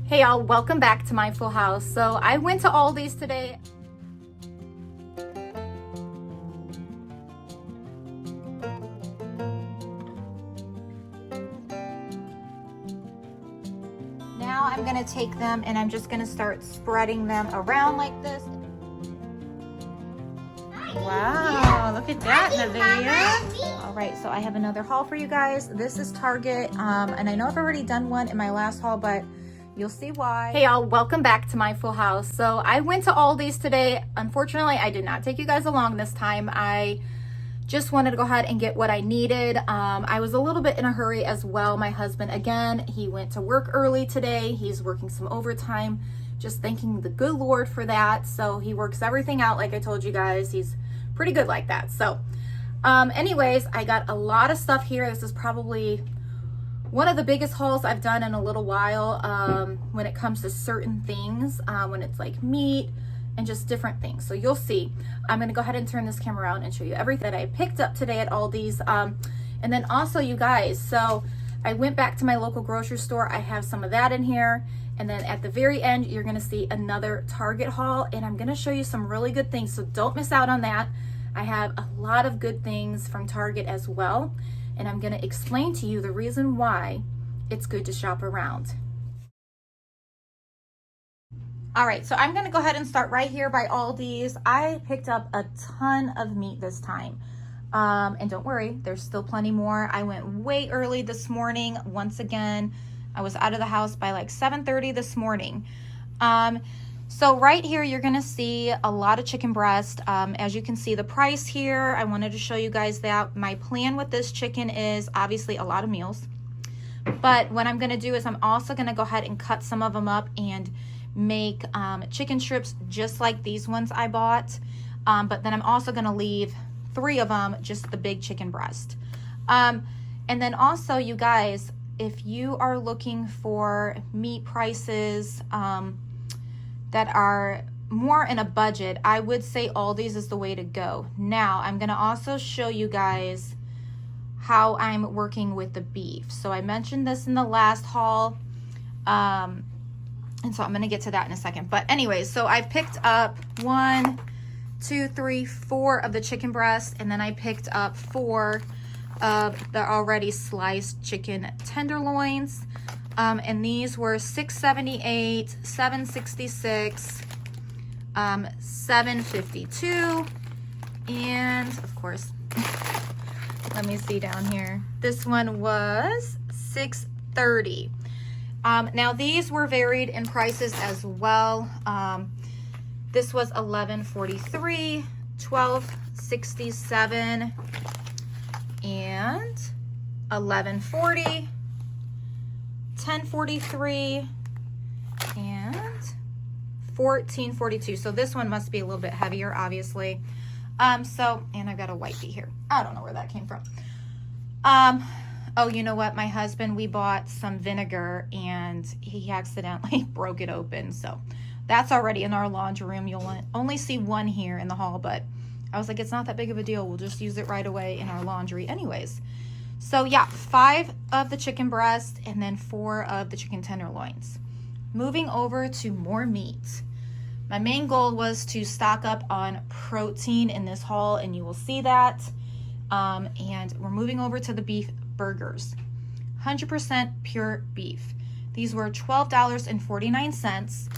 Hey y'all, welcome back to my full house. So I went to Aldi's today. Now I'm gonna take them and I'm just gonna start spreading them around like this. Wow, look at that, Nevaeh. All right, so I have another haul for you guys. This is Target, and I know I've already done one in my last haul, but you'll see why. Hey y'all, welcome back to my full house. So I went to Aldi's today. Unfortunately, I did not take you guys along this time. I just wanted to go ahead and get what I needed. I was a little bit in a hurry as well. My husband, again, he went to work early today. He's working some overtime, just thanking the good Lord for that. So he works everything out like I told you guys. He's pretty good like that. So anyways, I got a lot of stuff here. This is probably one of the biggest hauls I've done in a little while when it comes to certain things, when it's like meat and just different things. So you'll see. I'm gonna go ahead and turn this camera around and show you everything that I picked up today at Aldi's. And then also you guys, so I went back to my local grocery store. I have some of that in here. And then at the very end, you're gonna see another Target haul, and I'm gonna show you some really good things. So don't miss out on that. I have a lot of good things from Target as well. And I'm gonna explain to you the reason why it's good to shop around. All right, so I'm gonna go ahead and start right here by Aldi's. I picked up a ton of meat this time. And don't worry, there's still plenty more. I went way early this morning. Once again, I was out of the house by like 7:30 this morning. So right here, you're gonna see a lot of chicken breast. As you can see the price here, I wanted to show you guys that. My plan with this chicken is obviously a lot of meals. But what I'm gonna do is I'm also gonna go ahead and cut some of them up and make chicken strips just like these ones I bought. But then I'm also gonna leave 3 of them, just the big chicken breast. And then also, you guys, if you are looking for meat prices that are more in a budget, I would say Aldi's is the way to go. Now, I'm gonna also show you guys how I'm working with the beef. So I mentioned this in the last haul, and so I'm gonna get to that in a second. But anyways, so I picked up 1, 2, 3, 4 of the chicken breast, and then I picked up 4 of the already sliced chicken tenderloins. And these were $6.78, $7.66, $7.52, and of course, let me see down here. This one was $6.30. Now these were varied in prices as well. This was $11.43, $12.67, and $11.40. $10.43 and $14.42. So this one must be a little bit heavier, obviously. And I've got a wipey here. I don't know where that came from. Oh, you know what? My husband, we bought some vinegar and he accidentally broke it open. So that's already in our laundry room. You'll only see one here in the hall, but I was like, it's not that big of a deal. We'll just use it right away in our laundry anyways. So yeah, 5 of the chicken breast and then 4 of the chicken tenderloins. Moving over to more meat. My main goal was to stock up on protein in this haul, and you will see that. And we're moving over to the beef burgers. 100% pure beef. These were $12.49.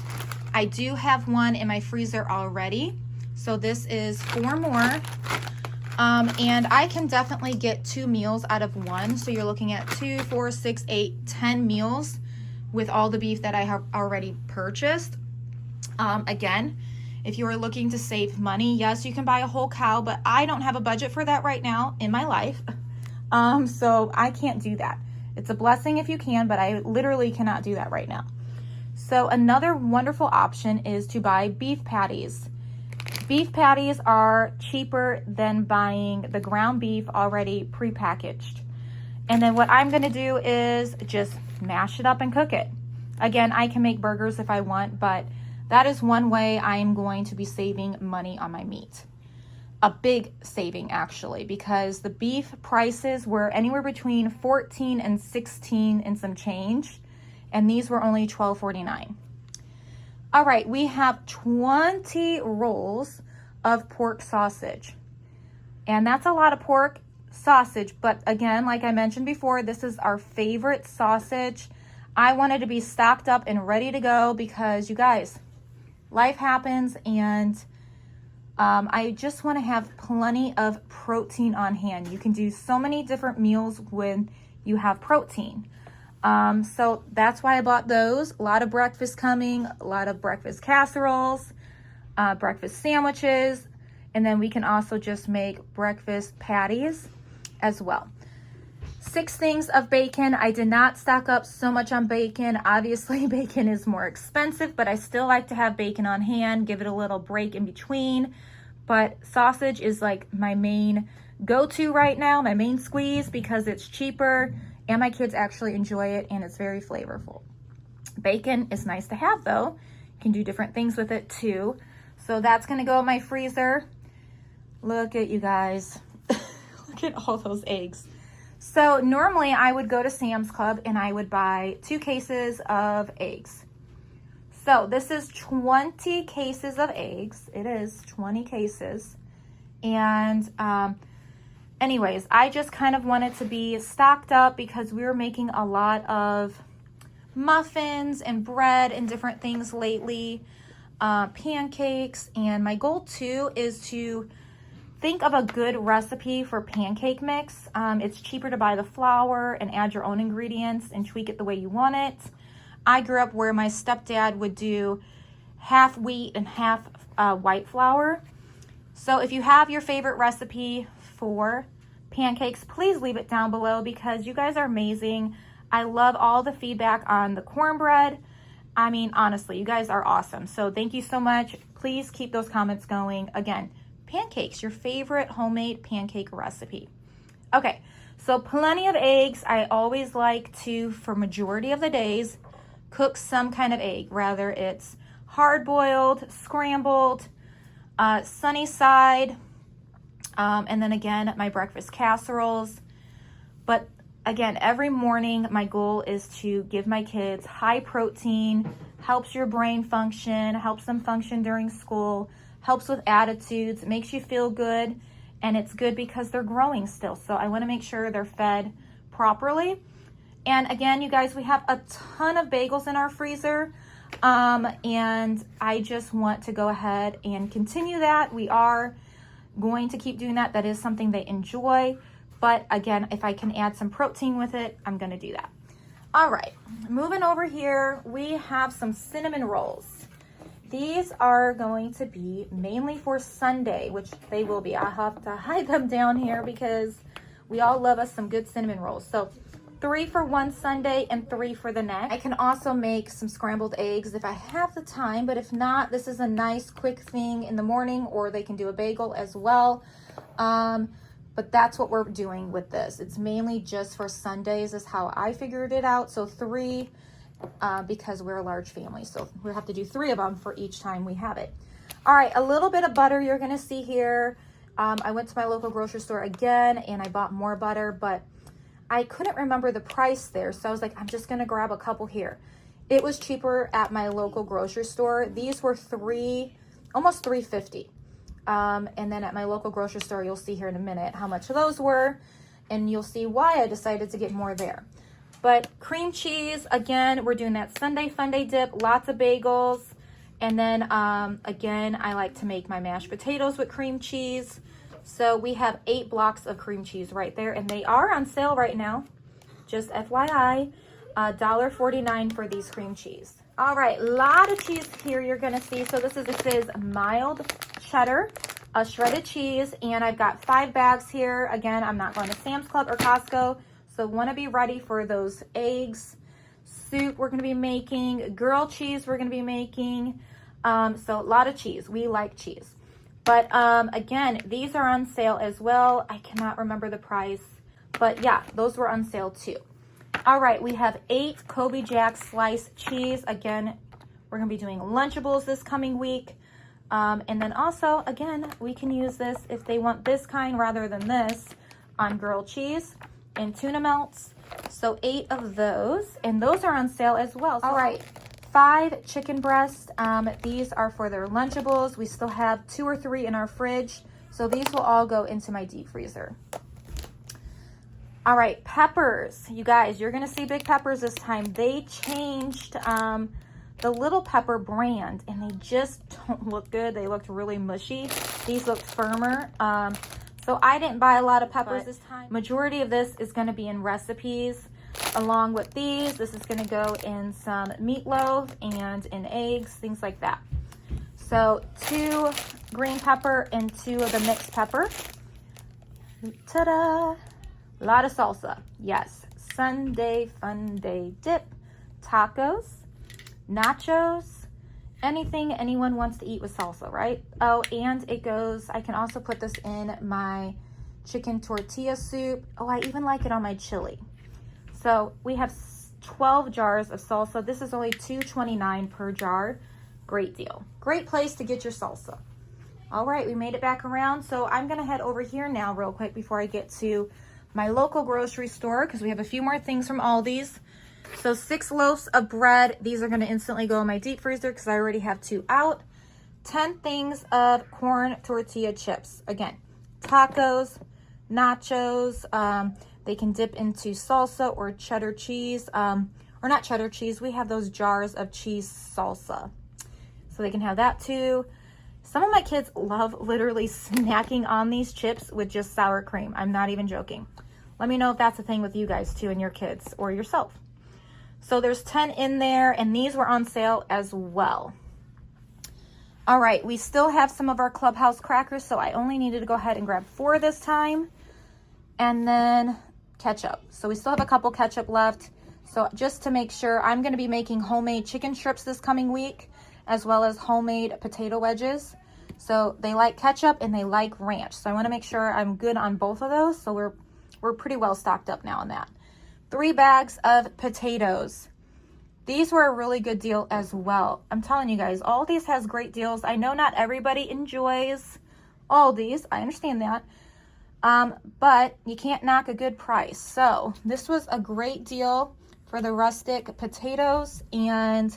I do have one in my freezer already. So this is 4 more. And I can definitely get 2 meals out of one. So you're looking at 2, 4, 6, 8, 10 meals with all the beef that I have already purchased. Again, if you are looking to save money, yes, you can buy a whole cow, but I don't have a budget for that right now in my life. So I can't do that. It's a blessing if you can, but I literally cannot do that right now. So another wonderful option is to buy beef patties. Beef patties are cheaper than buying the ground beef already prepackaged. And then what I'm gonna do is just mash it up and cook it. Again, I can make burgers if I want, but that is one way I am going to be saving money on my meat. A big saving actually, because the beef prices were anywhere between 14 and 16 and some change. and these were only $12.49. All right, we have 20 rolls of pork sausage, and that's a lot of pork sausage, but again, like I mentioned before, this is our favorite sausage. I wanted to be stocked up and ready to go because, you guys, life happens, and I just want to have plenty of protein on hand. You can do so many different meals when you have protein. So that's why I bought those. A lot of breakfast coming, a lot of breakfast casseroles, breakfast sandwiches, and then we can also just make breakfast patties as well. 6 things of bacon. I did not stock up so much on bacon. Obviously, bacon is more expensive, but I still like to have bacon on hand, give it a little break in between. But sausage is like my main go-to right now, my main squeeze, because it's cheaper and my kids actually enjoy it and it's very flavorful. Bacon is nice to have though. You can do different things with it too. So that's gonna go in my freezer. Look at you guys. Look at all those eggs. So normally I would go to Sam's Club and I would buy 2 cases of eggs. So this is 20 cases of eggs. It is 20 cases. And anyways, I just kind of wanted to be stocked up because we were making a lot of muffins and bread and different things lately, pancakes. And my goal too is to think of a good recipe for pancake mix. It's cheaper to buy the flour and add your own ingredients and tweak it the way you want it. I grew up where my stepdad would do half wheat and half white flour. So if you have your favorite recipe for pancakes, please leave it down below because you guys are amazing. I love all the feedback on the cornbread. I mean, honestly, you guys are awesome. So thank you so much. Please keep those comments going. Again, pancakes, your favorite homemade pancake recipe. Okay, so plenty of eggs. I always like to, for majority of the days, cook some kind of egg, whether it's hard-boiled, scrambled, sunny side, and then again, my breakfast casseroles. But again, every morning, my goal is to give my kids high protein, helps your brain function, helps them function during school, helps with attitudes, makes you feel good, and it's good because they're growing still. So I want to make sure they're fed properly. And again, you guys, we have a ton of bagels in our freezer, and I just want to go ahead and continue that. We are going to keep doing that. That is something they enjoy. But again, if I can add some protein with it, I'm going to do that. All right, moving over here, we have some cinnamon rolls. These are going to be mainly for Sunday, which they will be. I have to hide them down here because we all love us some good cinnamon rolls. So 3 for one Sunday and 3 for the next. I can also make some scrambled eggs if I have the time, but if not, this is a nice quick thing in the morning, or they can do a bagel as well. But that's what we're doing with this. It's mainly just for Sundays is how I figured it out. So 3, because we're a large family. So we have to do 3 of them for each time we have it. All right, a little bit of butter you're gonna see here. I went to my local grocery store again and I bought more butter, but I couldn't remember the price there. So I was like, I'm just gonna grab a couple here. It was cheaper at my local grocery store. These were almost $3.50. And then at my local grocery store, you'll see here in a minute how much those were, and you'll see why I decided to get more there. But cream cheese, again, we're doing that Sunday Fun Day dip, lots of bagels. And then again, I like to make my mashed potatoes with cream cheese. So we have 8 blocks of cream cheese right there, and they are on sale right now. Just FYI, $1.49 for these cream cheese. All right, a lot of cheese here you're gonna see. So this is mild cheddar, shredded cheese, and I've got 5 bags here. Again, I'm not going to Sam's Club or Costco, so want to be ready for those eggs. Soup we're going to be making, grilled cheese we're going to be making. So a lot of cheese. We like cheese. But again, these are on sale as well. I cannot remember the price, but yeah, those were on sale too. All right, we have 8 Kobe Jack sliced cheese. Again, we're going to be doing Lunchables this coming week. And then also, again, we can use this if they want this kind rather than this on grilled cheese and tuna melts. So 8 of those, and those are on sale as well. So, all right, 5 chicken breasts. These are for their Lunchables. We still have 2 or 3 in our fridge. So these will all go into my deep freezer. All right, peppers. You guys, you're gonna see big peppers this time. They changed the Little Pepper brand, and they just don't look good. They looked really mushy. These look firmer. So I didn't buy a lot of peppers this time. Majority of this is gonna be in recipes. Along with these, this is gonna go in some meatloaf and in eggs, things like that. So 2 green pepper and 2 of the mixed pepper. Ta-da! A lot of salsa. Yes. Sunday fun day dip, tacos, nachos, anything anyone wants to eat with salsa, right? Oh, and it goes, I can also put this in my chicken tortilla soup. Oh, I even like it on my chili. So we have 12 jars of salsa. This is only $2.29 per jar. Great deal. Great place to get your salsa. All right, we made it back around. So I'm gonna head over here now real quick before I get to my local grocery store, because we have a few more things from Aldi's. So 6 loaves of bread. These are gonna instantly go in my deep freezer because I already have 2 out. 10 things of corn tortilla chips. Again, tacos, nachos. They can dip into salsa or cheddar cheese, or not cheddar cheese. We have those jars of cheese salsa. So they can have that too. Some of my kids love literally snacking on these chips with just sour cream. I'm not even joking. Let me know if that's a thing with you guys too and your kids or yourself. So there's 10 in there, and these were on sale as well. All right, we still have some of our Clubhouse crackers, so I only needed to go ahead and grab 4 this time. And then ketchup. So we still have a couple ketchup left. So just to make sure, I'm gonna be making homemade chicken strips this coming week, as well as homemade potato wedges. So they like ketchup and they like ranch. So I wanna make sure I'm good on both of those. So we're pretty well stocked up now on that. 3 bags of potatoes. These were a really good deal as well. I'm telling you guys, Aldi's has great deals. I know not everybody enjoys Aldi's. I understand that. But you can't knock a good price. So this was a great deal for the rustic potatoes, and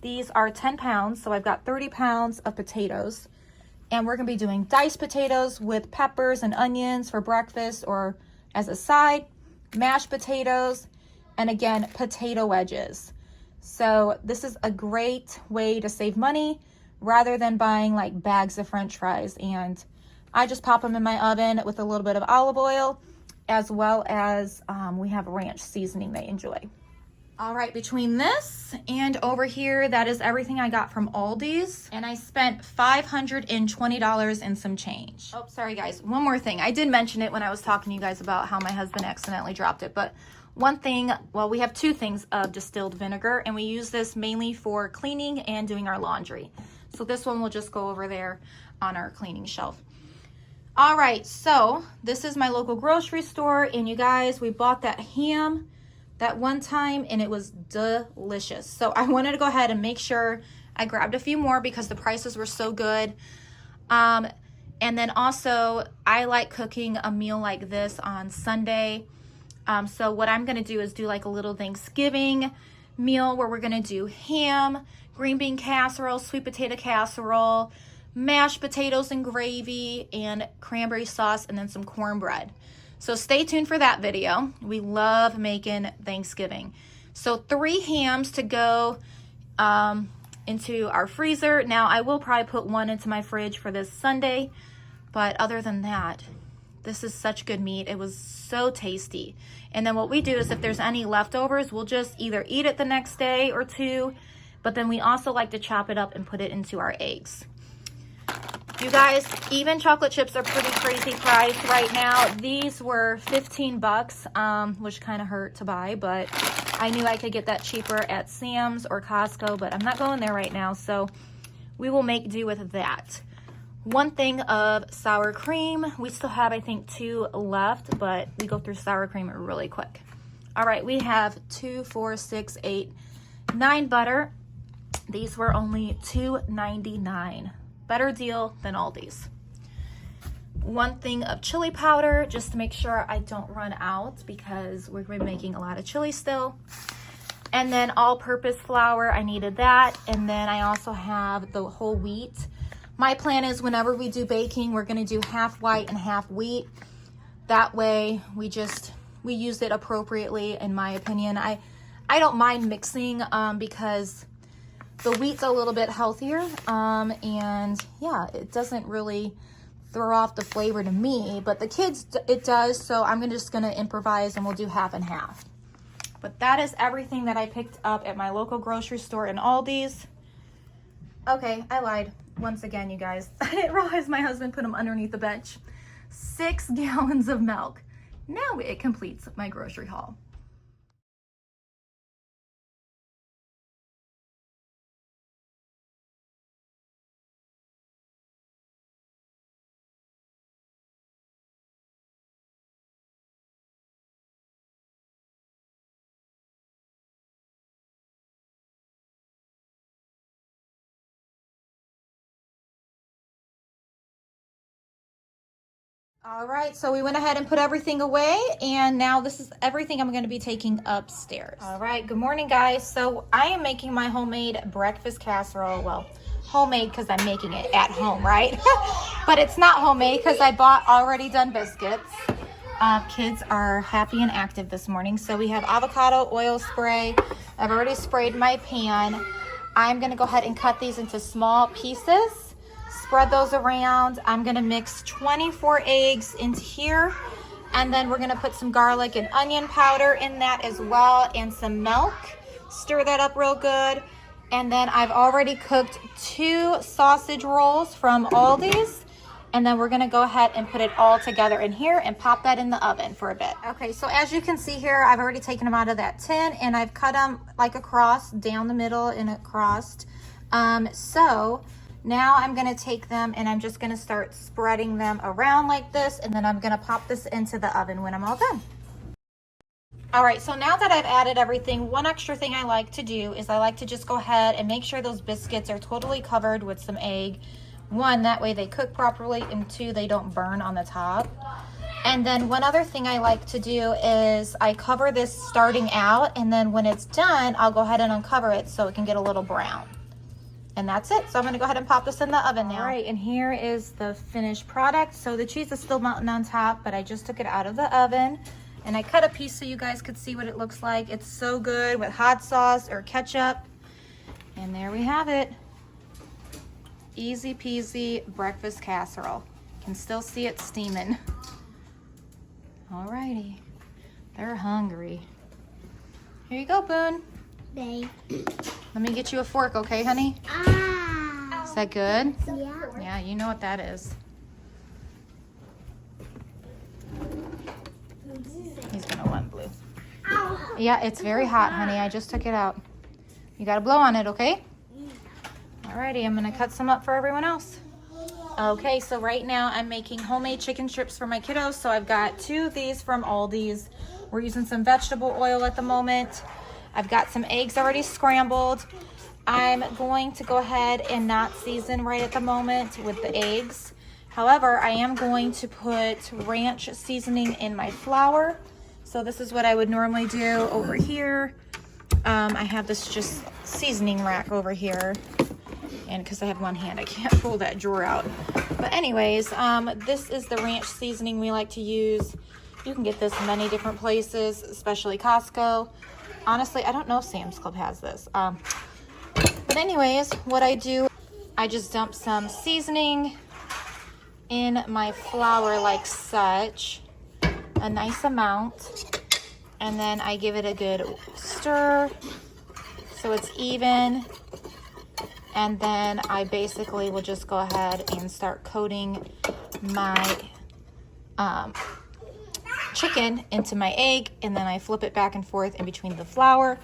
these are 10 pounds. So I've got 30 pounds of potatoes, and we're gonna be doing diced potatoes with peppers and onions for breakfast or as a side, mashed potatoes, and again, potato wedges. So this is a great way to save money rather than buying like bags of French fries. And I just pop them in my oven with a little bit of olive oil, as well as we have ranch seasoning they enjoy. All right, between this and over here, that is everything I got from Aldi's. And I spent $520 and some change. Oh, sorry guys, one more thing. I did mention it when I was talking to you guys about how my husband accidentally dropped it. But one thing, well, we have 2 things of distilled vinegar, and we use this mainly for cleaning and doing our laundry. So this one will just go over there on our cleaning shelf. All right, so this is my local grocery store, and you guys, we bought that ham that one time, and it was delicious. So I wanted to go ahead and make sure I grabbed a few more because the prices were so good. And then also, I like cooking a meal like this on Sunday. So what I'm gonna do is do like a little Thanksgiving meal where we're gonna do ham, green bean casserole, sweet potato casserole, mashed potatoes and gravy, and cranberry sauce, and then some cornbread. So stay tuned for that video. We love making Thanksgiving. So 3 hams to go into our freezer. Now I will probably put 1 into my fridge for this Sunday, but other than that, this is such good meat. It was so tasty. And then what we do is if there's any leftovers, we'll just either eat it the next day or 2, but then we also like to chop it up and put it into our eggs. You guys, even chocolate chips are pretty crazy priced right now. These were 15 bucks, which kind of hurt to buy, but I knew I could get that cheaper at Sam's or Costco, but I'm not going there right now, so we will make do with that. 1 thing of sour cream. We still have, I think, 2 left, but we go through sour cream really quick. All right, we have 2, 4, 6, 8, 9 butter. These were only $2.99. Better deal than Aldi's. 1 thing of chili powder just to make sure I don't run out because we're gonna be making a lot of chili still. And then all-purpose flour, I needed that. And then I also have the whole wheat. My plan is whenever we do baking, we're gonna do half white and half wheat. That way we use it appropriately, in my opinion. I don't mind mixing because the wheat's a little bit healthier. And yeah, it doesn't really throw off the flavor to me, but the kids, it does. So I'm just gonna improvise and we'll do half and half. But that is everything that I picked up at my local grocery store in Aldi's. Okay, I lied. Once again, you guys, I didn't realize my husband put them underneath the bench. 6 gallons of milk. Now it completes my grocery haul. All right, so we went ahead and put everything away, and now this is everything I'm going to be taking upstairs. All right, good morning, guys. So I am making my homemade breakfast casserole. Well, homemade because I'm making it at home, right? But it's not homemade because I bought already done biscuits. Kids are happy and active this morning. So we have avocado oil spray. I've already sprayed my pan. I'm going to go ahead and cut these into small pieces. Spread those around. I'm gonna mix 24 eggs into here, and then we're gonna put some garlic and onion powder in that as well, and some milk. Stir that up real good. And then I've already cooked 2 sausage rolls from Aldi's, and then we're gonna go ahead and put it all together in here and pop that in the oven for a bit. Okay, so as you can see here, I've already taken them out of that tin, and I've cut them like across, down the middle and across. So now I'm gonna take them and I'm just gonna start spreading them around like this, and then I'm gonna pop this into the oven when I'm all done. All right, so now that I've added everything, one extra thing I like to do is I like to just go ahead and make sure those biscuits are totally covered with some egg. 1, that way they cook properly, and 2, they don't burn on the top. And then one other thing I like to do is I cover this starting out, and then when it's done, I'll go ahead and uncover it so it can get a little brown. And that's it. So I'm gonna go ahead and pop this in the oven now. All right, and here is the finished product. So the cheese is still melting on top, but I just took it out of the oven, and I cut a piece so you guys could see what it looks like. It's so good with hot sauce or ketchup. And there we have it. Easy peasy breakfast casserole. Can still see it steaming. All righty, they're hungry. Here you go, Boone. Babe. Let me get you a fork, okay, honey? Ah. Is that good? Yeah. Yeah, you know what that is. He's gonna want blue. Ow. Yeah, it's very hot, honey. I just took it out. You gotta blow on it, okay? Alrighty, I'm gonna cut some up for everyone else. Okay, so right now I'm making homemade chicken strips for my kiddos. So I've got 2 of these from Aldi's. We're using some vegetable oil at the moment. I've got some eggs already scrambled. I'm going to go ahead and not season right at the moment with the eggs. However, I am going to put ranch seasoning in my flour. So this is what I would normally do over here. I have this just seasoning rack over here. And because I have one hand, I can't pull that drawer out. But anyways, this is the ranch seasoning we like to use. You can get this many different places, especially Costco. Honestly, I don't know if Sam's Club has this. But anyways, what I do, I just dump some seasoning in my flour like such, a nice amount. And then I give it a good stir so it's even. And then I basically will just go ahead and start coating my chicken into my egg, and then I flip it back and forth in between the flour.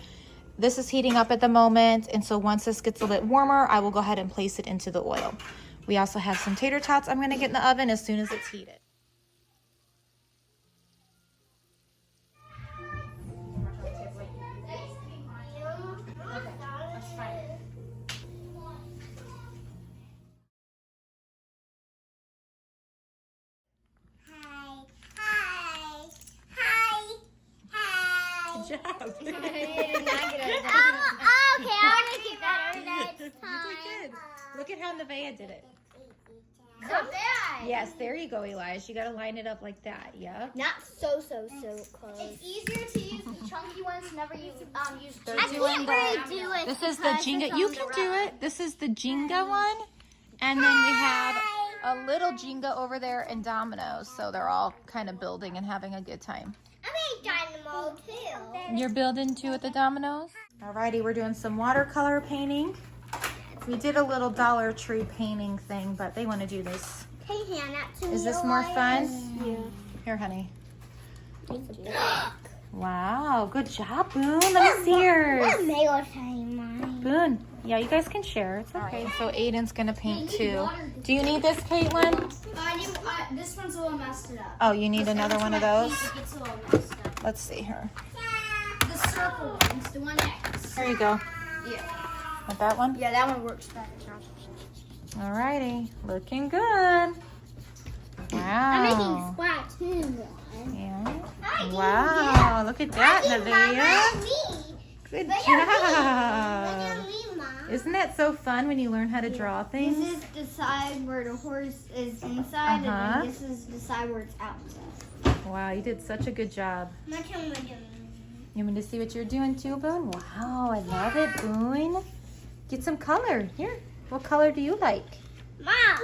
This is heating up at the moment, and so once this gets a bit warmer, I will go ahead and place it into the oil. We also have some tater tots I'm gonna get in the oven as soon as it's heated. Okay, I want to get better next You time. did good. Look at how Nevaeh did it. Not bad. Yes, there you go, Elias. You got to line it up like that. Yep. Not so close. It's easier to use the chunky ones. Never use They're I doing can't really do it. This is the because Jenga. it's You on can the do rug. it. This is the Jenga one. And then we have a little Jenga over there and dominoes. So they're all kind of building and having a good time. I made dynamo too. You're building too with the dominoes? Alrighty, we're doing some watercolor painting. We did a little Dollar Tree painting thing, but they want to do this. Can you hand that to me? Is this more fun? Yeah. Here, honey. Wow, good job, Boone. Let me see yours. Let me go tell mine. Boone. Yeah, you guys can share. It's okay. So Aiden's going to paint too. Do you need this, Caitlin? This one's a little messed up. Oh, you need another one of those? It's a little messed up. Let's see here. The circle ones, the one next. There you go. Yeah. Want that one? Yeah, that one works better. Alrighty. Looking good. I'm making Wow. Splatoon one. Yeah. Wow. Look at that, Nevaeh. Good job. Isn't that so fun when you learn how to draw things? This is the side where the horse is inside, and Uh-huh. then this is the side where it's outside. Wow, you did such a good job. My turn, my turn. You want me to see what you're doing too, Boone? Wow, I love it, Boone. Get some color. Here. What color do you like? Mom,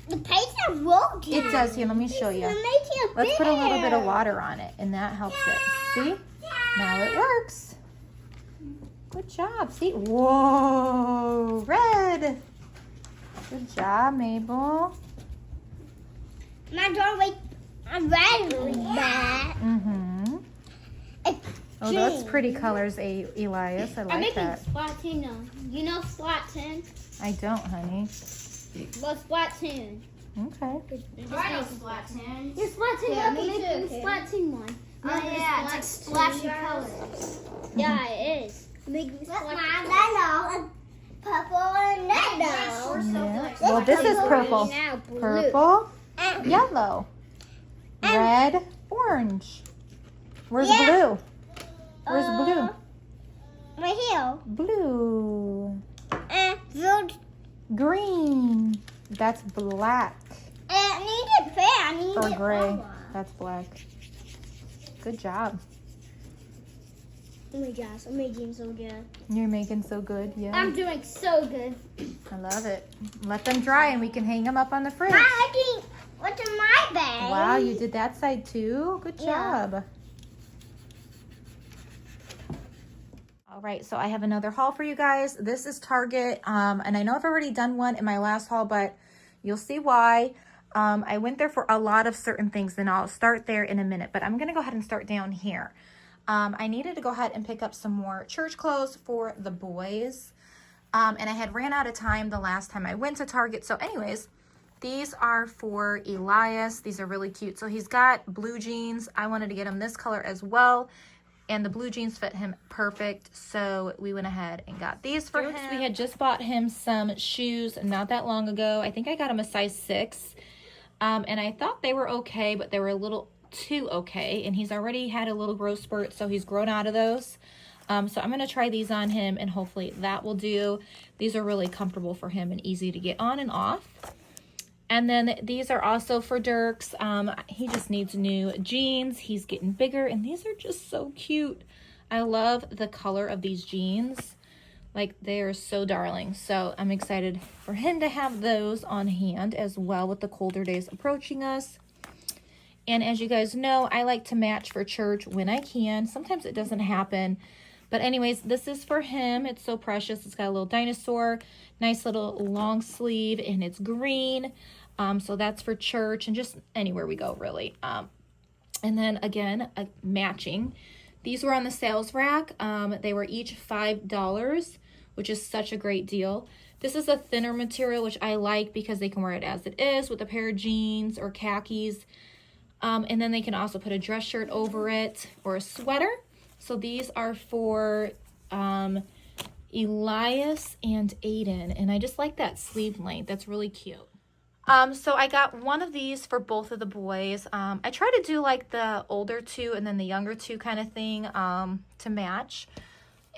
the paper rolled. It does. Here, let me show you. Let's put a little bit of water on it, and that helps it. See? Now it works. Good job. See? Whoa, red. Good job, Mabel. My doorway, I'm ready with that. Mm-hmm. Oh, that's pretty colors, Elias. I I'm like making that. Splatoon now. You know Splatoon? I don't, honey. Well, Splatoon. Okay. I know Splatoon. You're Splatoon. Yeah, me too. Splatoon one. Oh yeah, it's like splashy colors. Yeah, it is. Making Splatoon. Purple and yellow. Yeah. Well, this is purple. Purple, yellow, red, orange. Where's blue? Where's blue? Right here. Blue. Red. Green. That's black. I need it fair. I need Or it gray. yellow. That's black. Good job. Oh my gosh, I'm making so good. You're making so good. Yeah. I'm doing so good. I love it. Let them dry and we can hang them up on the fridge. What's in my bag? Wow, you did that side too. Good Yeah. job. All right, so I have another haul for you guys. This is Target, and I know I've already done one in my last haul, but you'll see why. I went there for a lot of certain things, and I'll start there in a minute, but I'm going to go ahead and start down here. I needed to go ahead and pick up some more church clothes for the boys, and I had ran out of time the last time I went to Target. So anyways, these are for Elias. These are really cute. So he's got blue jeans. I wanted to get him this color as well, and the blue jeans fit him perfect. So we went ahead and got these for him. We had just bought him some shoes not that long ago. I think I got him a size 6, and I thought they were okay, but they were a little too okay, and he's already had a little growth spurt, so he's grown out of those. So I'm going to try these on him, and hopefully that will do. These are really comfortable for him and easy to get on and off. And then these are also for Dirks. He just needs new jeans. He's getting bigger, and these are just so cute. I love the color of these jeans. Like, they are so darling. So I'm excited for him to have those on hand as well with the colder days approaching us. And as you guys know, I like to match for church when I can. Sometimes it doesn't happen. But anyways, this is for him. It's so precious. It's got a little dinosaur, nice little long sleeve, and it's green. So that's for church and just anywhere we go, really. And then again, matching. These were on the sales rack. They were each $5, which is such a great deal. This is a thinner material, which I like because they can wear it as it is with a pair of jeans or khakis. And then they can also put a dress shirt over it or a sweater. So these are for Elias and Aiden. And I just like that sleeve length. That's really cute. So I got one of these for both of the boys. I try to do like the older two and then the younger two kind of thing to match.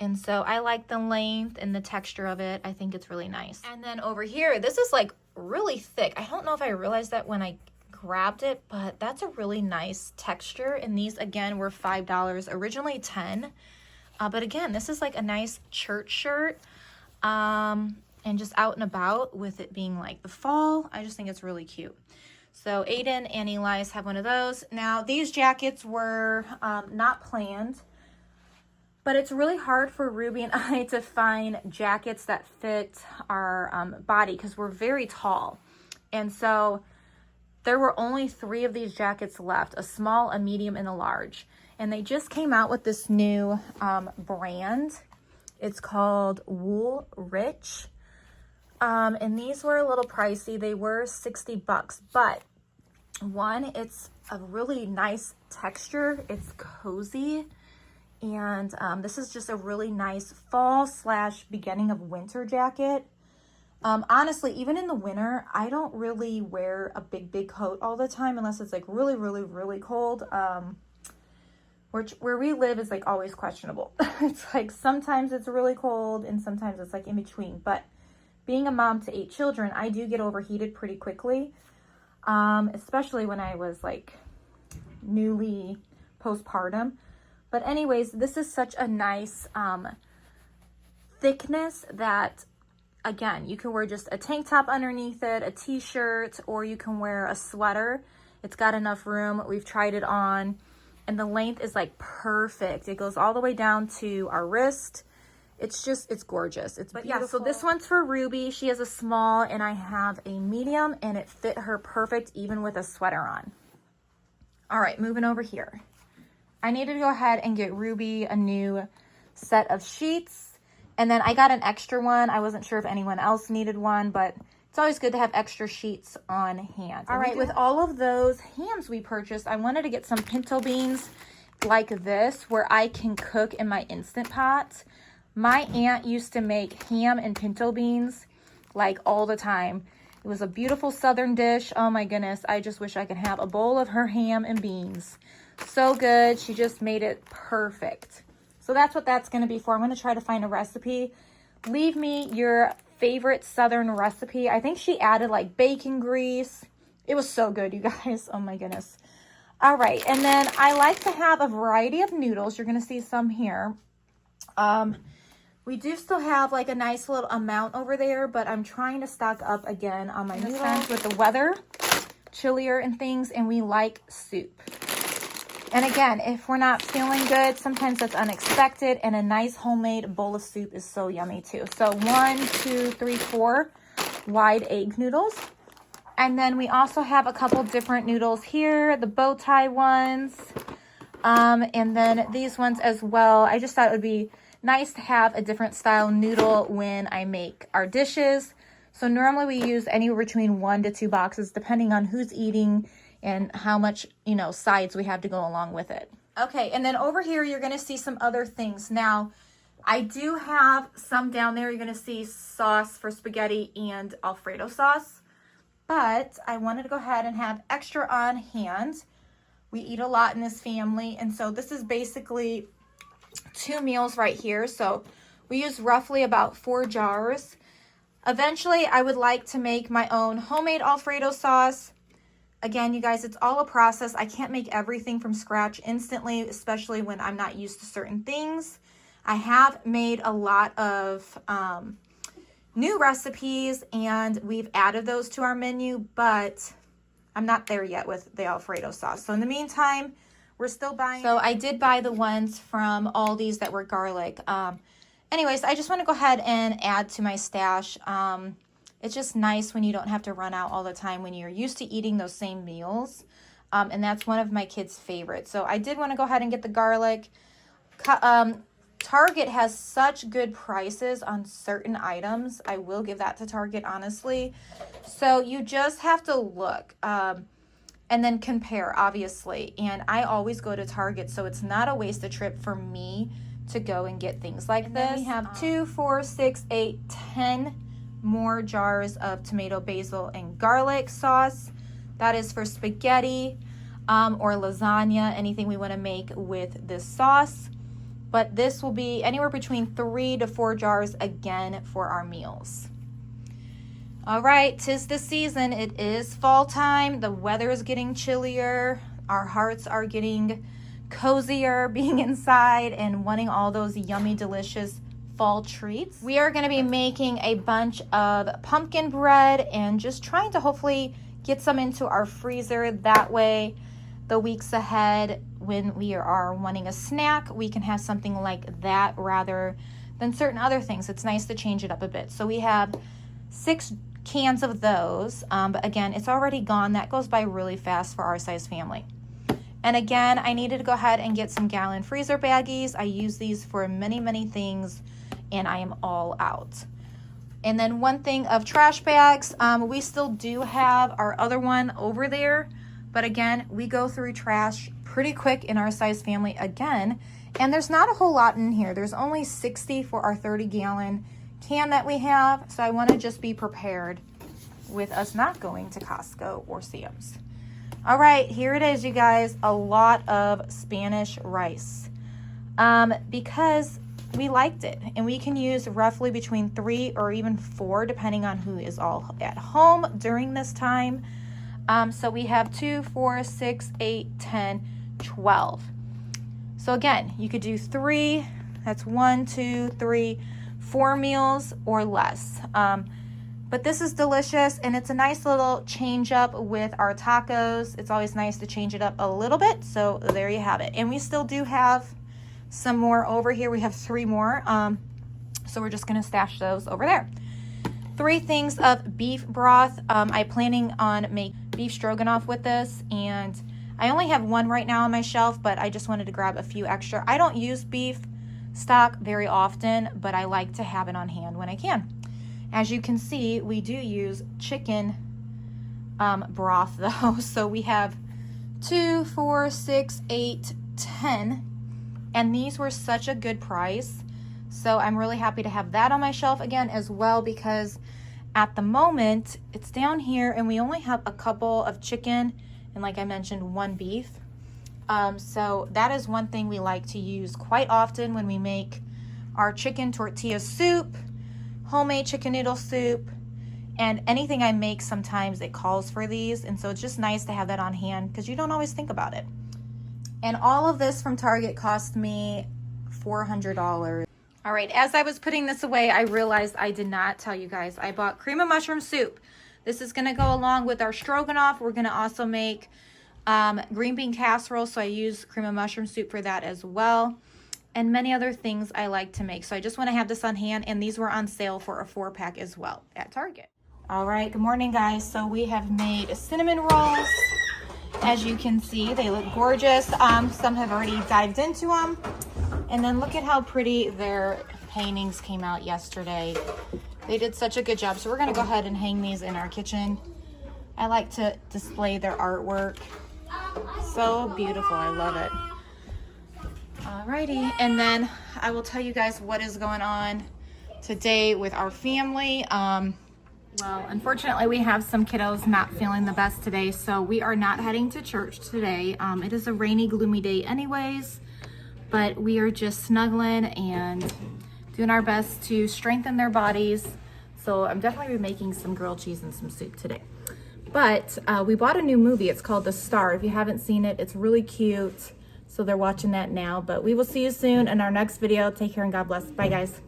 And so I like the length and the texture of it. I think it's really nice. And then over here, this is like really thick. I don't know if I realized that when I grabbed it, but that's a really nice texture. And these again were $5, originally $10. But again, this is like a nice church shirt. And just out and about with it being like the fall. I just think it's really cute. So Aiden and Elias have one of those. Now these jackets were not planned, but it's really hard for Ruby and I to find jackets that fit our body because we're very tall. And so there were only 3 of these jackets left, a small, a medium, and a large. And they just came out with this new brand. It's called Wool Rich. And these were a little pricey. They were $60, but one, it's a really nice texture. It's cozy. And this is just a really nice fall / beginning of winter jacket. Honestly, even in the winter, I don't really wear a big coat all the time unless it's like really, really, really cold. Where we live is like always questionable. It's like sometimes it's really cold and sometimes it's like in between. But being a mom to 8 children, I do get overheated pretty quickly, especially when I was like newly postpartum. But anyways, this is such a nice thickness that, again, you can wear just a tank top underneath it, a t-shirt, or you can wear a sweater. It's got enough room. We've tried it on, and the length is like perfect. It goes all the way down to our wrist. It's gorgeous. It's beautiful. Yeah, so this one's for Ruby. She has a small and I have a medium, and it fit her perfect even with a sweater on. All right, moving over here. I needed to go ahead and get Ruby a new set of sheets. And then I got an extra one. I wasn't sure if anyone else needed one, but it's always good to have extra sheets on hand. All right, with all of those hams we purchased, I wanted to get some pinto beans like this where I can cook in my Instant Pot. My aunt used to make ham and pinto beans like all the time. It was a beautiful Southern dish. Oh my goodness. I just wish I could have a bowl of her ham and beans. So good. She just made it perfect. So that's what that's going to be for. I'm going to try to find a recipe. Leave me your favorite Southern recipe. I think she added like bacon grease. It was so good, you guys. Oh my goodness. All right. And then I like to have a variety of noodles. You're going to see some here. We do still have like a nice little amount over there, but I'm trying to stock up again on my noodles with the weather, chillier and things, and we like soup. And again, if we're not feeling good, sometimes that's unexpected, and a nice homemade bowl of soup is so yummy too. So 1, 2, 3, 4 wide egg noodles. And then we also have a couple different noodles here, the bow tie ones, and then these ones as well. I just thought it would be nice to have a different style noodle when I make our dishes. So normally we use anywhere between 1 to 2 boxes, depending on who's eating and how much, sides we have to go along with it. Okay, and then over here, you're going to see some other things. Now, I do have some down there. You're going to see sauce for spaghetti and Alfredo sauce. But I wanted to go ahead and have extra on hand. We eat a lot in this family. And so this is basically 2 meals right here. So we use roughly about 4 jars. Eventually, I would like to make my own homemade Alfredo sauce. Again, you guys, it's all a process. I can't make everything from scratch instantly, especially when I'm not used to certain things. I have made a lot of new recipes, and we've added those to our menu, but I'm not there yet with the Alfredo sauce. So in the meantime, we're still buying. So I did buy the ones from Aldi's that were garlic. Anyways, I just want to go ahead and add to my stash. It's just nice when you don't have to run out all the time when you're used to eating those same meals. And that's one of my kids' favorites. So I did want to go ahead and get the garlic. Target has such good prices on certain items. I will give that to Target, honestly. So you just have to look and then compare, obviously. And I always go to Target, so it's not a waste of trip for me to go and get things like this. We have 2, 4, 6, 8, 10 more jars of tomato, basil, and garlic sauce. That is for spaghetti or lasagna, anything we want to make with this sauce. But this will be anywhere between 3 to 4 jars again for our meals. All right, 'tis the season. It is fall time. The weather is getting chillier. Our hearts are getting cozier being inside and wanting all those yummy, delicious fall treats. We are going to be making a bunch of pumpkin bread and just trying to hopefully get some into our freezer. That way, the weeks ahead, when we are wanting a snack, we can have something like that rather than certain other things. It's nice to change it up a bit. So we have 6 cans of those, but again, it's already gone. That goes by really fast for our size family. And again, I needed to go ahead and get some gallon freezer baggies. I use these for many, many things, and I am all out. And then one thing of trash bags, we still do have our other one over there, but again, we go through trash pretty quick in our size family again, and there's not a whole lot in here. There's only 60 for our 30-gallon can that we have, so I want to just be prepared with us not going to Costco or Sam's. All right, here it is, you guys, a lot of Spanish rice because we liked it, and we can use roughly between 3 or even 4 depending on who is all at home during this time. So we have 2, 4, 6, 8, 10, 12. So again, you could do 3, that's 1, 2, 3, 4 meals or less. But this is delicious, and it's a nice little change up with our tacos. It's always nice to change it up a little bit. So there you have it. And we still do have some more over here. We have 3 more. So we're just gonna stash those over there. 3 things of beef broth. I'm planning on making beef stroganoff with this, and I only have 1 right now on my shelf, but I just wanted to grab a few extra. I don't use beef stock very often, but I like to have it on hand when I can. As you can see, we do use chicken broth though. So we have 2, 4, 6, 8, 10, and these were such a good price. So I'm really happy to have that on my shelf again as well, because at the moment it's down here and we only have a couple of chicken and, like I mentioned, 1 beef. So that is one thing we like to use quite often when we make our chicken tortilla soup, homemade chicken noodle soup, and anything I make, sometimes it calls for these, and so it's just nice to have that on hand because you don't always think about it. And all of this from Target cost me $400. All right, as I was putting this away, I realized I did not tell you guys I bought cream of mushroom soup. This is going to go along with our stroganoff. We're going to also make green bean casserole, so I use cream of mushroom soup for that as well, and many other things I like to make. So I just want to have this on hand, and these were on sale for a 4-pack as well at Target. All right, good morning, guys. So we have made cinnamon rolls. As you can see, they look gorgeous. Some have already dived into them, and then look at how pretty their paintings came out yesterday. They did such a good job. So we're going to go ahead and hang these in our kitchen. I like to display their artwork. So beautiful. I love it. Alrighty, and then I will tell you guys what is going on today with our family. Well, unfortunately, we have some kiddos not feeling the best today, so we are not heading to church today. It is a rainy, gloomy day anyways, but we are just snuggling and doing our best to strengthen their bodies. So I'm definitely making some grilled cheese and some soup today. But we bought a new movie. It's called The Star. If you haven't seen it, it's really cute. So they're watching that now. But we will see you soon in our next video. Take care and God bless. Bye, guys.